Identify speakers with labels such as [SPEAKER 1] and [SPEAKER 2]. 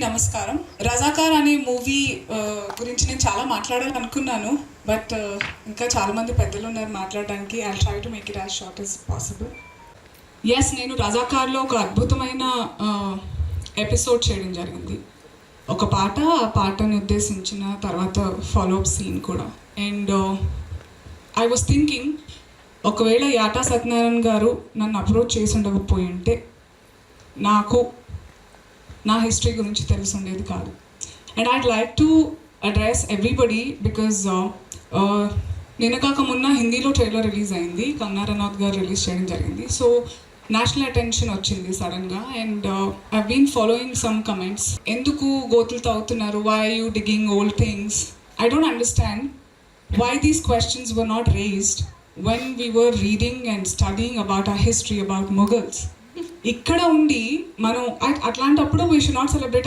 [SPEAKER 1] నమస్కారం. రజాకార్ అనే మూవీ గురించి నేను చాలా మాట్లాడాలనుకున్నాను, బట్ ఇంకా చాలామంది పెద్దలు ఉన్నారు మాట్లాడడానికి. I try to make it as short as possible. Yes, నేను రజాకార్లో ఒక అద్భుతమైన ఎపిసోడ్ చేయడం జరిగింది. ఒక పాట, ఆ పాటను ఉద్దేశించిన తర్వాత ఫాలోఅప్ సీన్ కూడా. అండ్ ఐ వాజ్ థింకింగ్, ఒకవేళ యాటా సత్యనారాయణ గారు నన్ను అప్రోచ్ చేసి ఉండకపోయి ఉంటే నాకు నా హిస్టరీ గురించి తెలిసి ఉండేది కాదు. And I'd like to address everybody because నిన్న కాక మొన్న హిందీలో ట్రైలర్ రిలీజ్ అయింది, కంగనా రనౌత్ గారు రిలీజ్ చేయడం జరిగింది. సో నేషనల్ అటెన్షన్ వచ్చింది సడన్గా. And I been following some comments. ఎందుకు గోతులు తవ్వుతున్నారు, why you digging old things? I don't understand why these questions were not raised when we were reading and studying about our history, about Mughals. ఇక్కడ ఉండి మనం అట్లాంటప్పుడు we should not celebrate ఆ